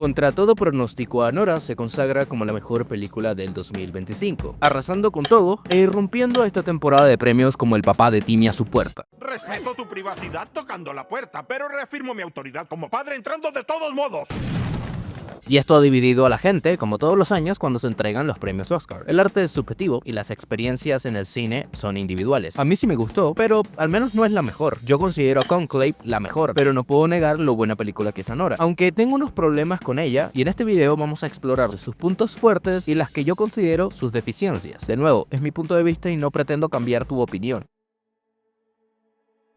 Contra todo pronóstico, Anora se consagra como la mejor película del 2025, arrasando con todo e irrumpiendo esta temporada de premios como el papá de Timmy a su puerta. Respeto tu privacidad tocando la puerta, pero reafirmo mi autoridad como padre entrando de todos modos. Y esto ha dividido a la gente, como todos los años cuando se entregan los premios Oscar. El arte es subjetivo y las experiencias en el cine son individuales. A mí sí me gustó, pero al menos no es la mejor. Yo considero a Conclave la mejor, pero no puedo negar lo buena película que es Anora. Aunque tengo unos problemas con ella, y en este video vamos a explorar sus puntos fuertes y las que yo considero sus deficiencias. De nuevo, es mi punto de vista y no pretendo cambiar tu opinión.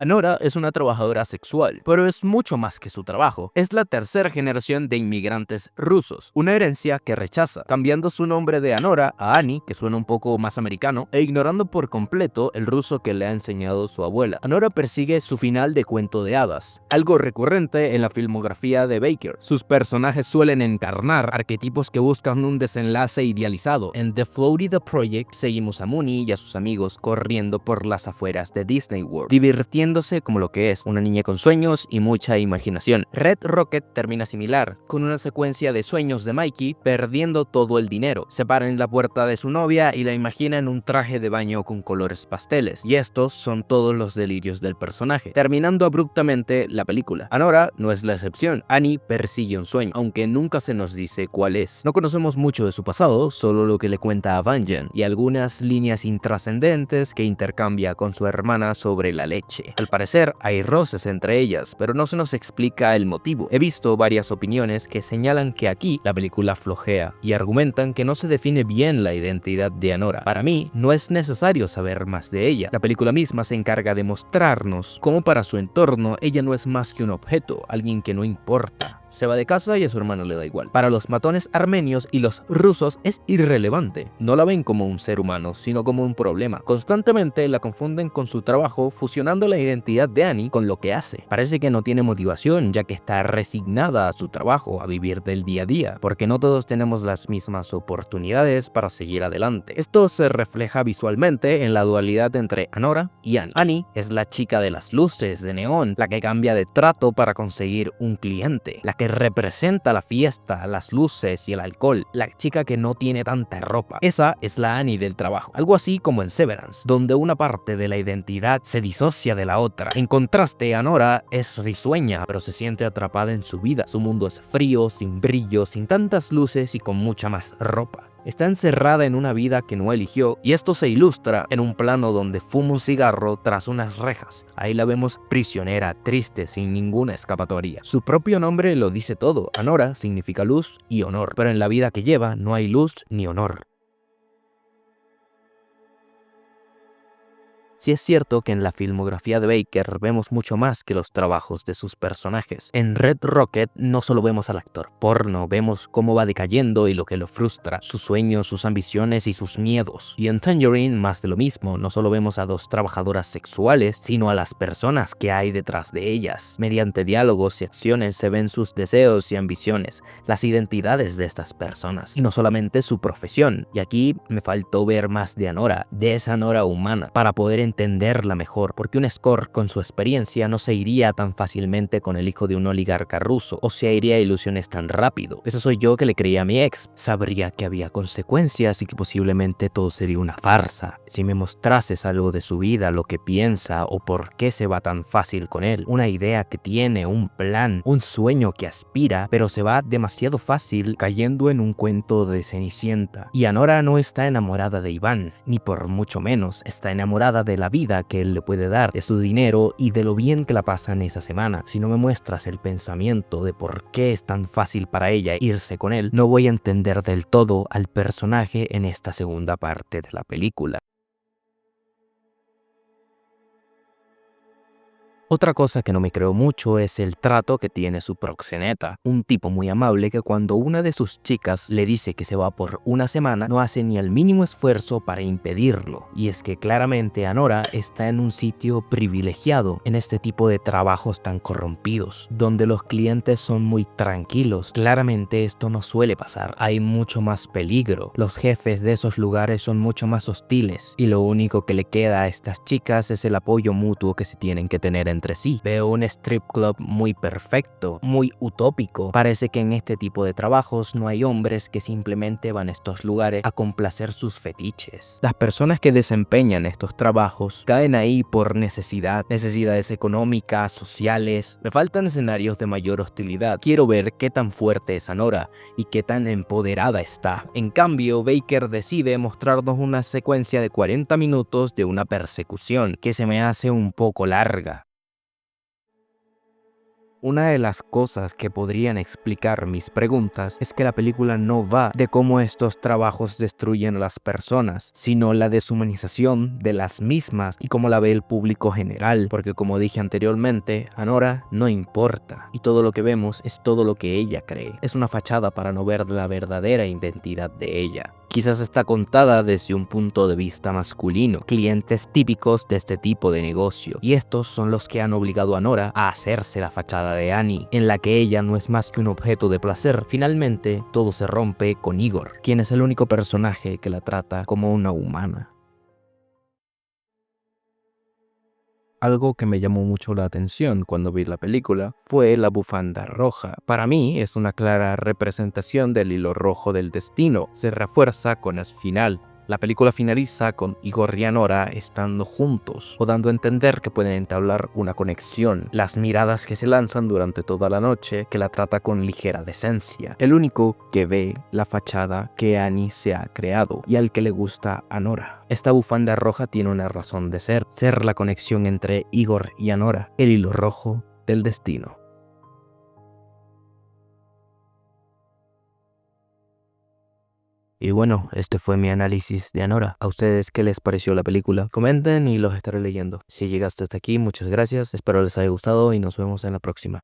Anora es una trabajadora sexual, pero es mucho más que su trabajo. Es la tercera generación de inmigrantes rusos, una herencia que rechaza, cambiando su nombre de Anora a Annie, que suena un poco más americano, e ignorando por completo el ruso que le ha enseñado su abuela. Anora persigue su final de cuento de hadas, algo recurrente en la filmografía de Baker. Sus personajes suelen encarnar arquetipos que buscan un desenlace idealizado. En The Florida Project seguimos a Mooney y a sus amigos corriendo por las afueras de Disney World, divirtiéndose como lo que es, una niña con sueños y mucha imaginación. Red Rocket termina similar, con una secuencia de sueños de Mikey perdiendo todo el dinero. Se para en la puerta de su novia y la imagina en un traje de baño con colores pasteles, y estos son todos los delirios del personaje, terminando abruptamente la película. Anora no es la excepción. Annie persigue un sueño, aunque nunca se nos dice cuál es. No conocemos mucho de su pasado, solo lo que le cuenta a Vangean y algunas líneas intrascendentes que intercambia con su hermana sobre la leche. Al parecer hay roces entre ellas, pero no se nos explica el motivo. He visto varias opiniones que señalan que aquí la película flojea y argumentan que no se define bien la identidad de Anora. Para mí, no es necesario saber más de ella. La película misma se encarga de mostrarnos cómo para su entorno ella no es más que un objeto, alguien que no importa. Se va de casa y a su hermano le da igual. Para los matones armenios y los rusos es irrelevante. No la ven como un ser humano, sino como un problema. Constantemente la confunden con su trabajo, fusionando la identidad de Annie con lo que hace. Parece que no tiene motivación, ya que está resignada a su trabajo, a vivir del día a día, porque no todos tenemos las mismas oportunidades para seguir adelante. Esto se refleja visualmente en la dualidad entre Anora y Annie. Annie es la chica de las luces de neón, la que cambia de trato para conseguir un cliente, la que representa la fiesta, las luces y el alcohol, la chica que no tiene tanta ropa. Esa es la Annie del trabajo, algo así como en Severance, donde una parte de la identidad se disocia de la otra. En contraste, Anora es risueña, pero se siente atrapada en su vida. Su mundo es frío, sin brillo, sin tantas luces y con mucha más ropa. Está encerrada en una vida que no eligió, y esto se ilustra en un plano donde fuma un cigarro tras unas rejas. Ahí la vemos prisionera, triste, sin ninguna escapatoria. Su propio nombre lo dice todo. Anora significa luz y honor, pero en la vida que lleva no hay luz ni honor. Sí es cierto que en la filmografía de Baker vemos mucho más que los trabajos de sus personajes. En Red Rocket no solo vemos al actor porno, vemos cómo va decayendo y lo que lo frustra, sus sueños, sus ambiciones y sus miedos. Y en Tangerine más de lo mismo, no solo vemos a dos trabajadoras sexuales, sino a las personas que hay detrás de ellas. Mediante diálogos y acciones se ven sus deseos y ambiciones, las identidades de estas personas, y no solamente su profesión. Y aquí me faltó ver más de Anora, de esa Anora humana, para poder entenderla mejor, porque un Score con su experiencia no se iría tan fácilmente con el hijo de un oligarca ruso, o se iría a ilusiones tan rápido. Eso soy yo que le creía a mi ex. Sabría que había consecuencias y que posiblemente todo sería una farsa. Si me mostrases algo de su vida, lo que piensa o por qué se va tan fácil con él, una idea que tiene, un plan, un sueño que aspira, pero se va demasiado fácil cayendo en un cuento de Cenicienta. Y Anora no está enamorada de Iván, ni por mucho menos está enamorada de la vida que él le puede dar, de su dinero y de lo bien que la pasa en esa semana. Si no me muestras el pensamiento de por qué es tan fácil para ella irse con él, no voy a entender del todo al personaje en esta segunda parte de la película. Otra cosa que no me creo mucho es el trato que tiene su proxeneta, un tipo muy amable que cuando una de sus chicas le dice que se va por una semana, no hace ni el mínimo esfuerzo para impedirlo. Y es que claramente Anora está en un sitio privilegiado en este tipo de trabajos tan corrompidos, donde los clientes son muy tranquilos. Claramente esto no suele pasar, hay mucho más peligro, los jefes de esos lugares son mucho más hostiles y lo único que le queda a estas chicas es el apoyo mutuo que se tienen que tener entre entre sí. Veo un strip club muy perfecto, muy utópico. Parece que en este tipo de trabajos no hay hombres que simplemente van a estos lugares a complacer sus fetiches. Las personas que desempeñan estos trabajos caen ahí por necesidades económicas, sociales. Me faltan escenarios de mayor hostilidad. Quiero ver qué tan fuerte es Anora y qué tan empoderada está. En cambio, Baker decide mostrarnos una secuencia de 40 minutos de una persecución que se me hace un poco larga. Una de las cosas que podrían explicar mis preguntas es que la película no va de cómo estos trabajos destruyen a las personas, sino la deshumanización de las mismas y cómo la ve el público general, porque como dije anteriormente, Anora no importa y todo lo que vemos es todo lo que ella cree. Es una fachada para no ver la verdadera identidad de ella. Quizás está contada desde un punto de vista masculino, clientes típicos de este tipo de negocio, y estos son los que han obligado a Nora a hacerse la fachada de Annie, en la que ella no es más que un objeto de placer. Finalmente, todo se rompe con Igor, quien es el único personaje que la trata como una humana. Algo que me llamó mucho la atención cuando vi la película fue la bufanda roja. Para mí es una clara representación del hilo rojo del destino. Se refuerza con el final. La película finaliza con Igor y Anora estando juntos, o dando a entender que pueden entablar una conexión. Las miradas que se lanzan durante toda la noche, que la trata con ligera decencia. El único que ve la fachada que Annie se ha creado y al que le gusta Anora. Esta bufanda roja tiene una razón de ser la conexión entre Igor y Anora, el hilo rojo del destino. Y bueno, este fue mi análisis de Anora. ¿A ustedes qué les pareció la película? Comenten y los estaré leyendo. Si llegaste hasta aquí, muchas gracias. Espero les haya gustado y nos vemos en la próxima.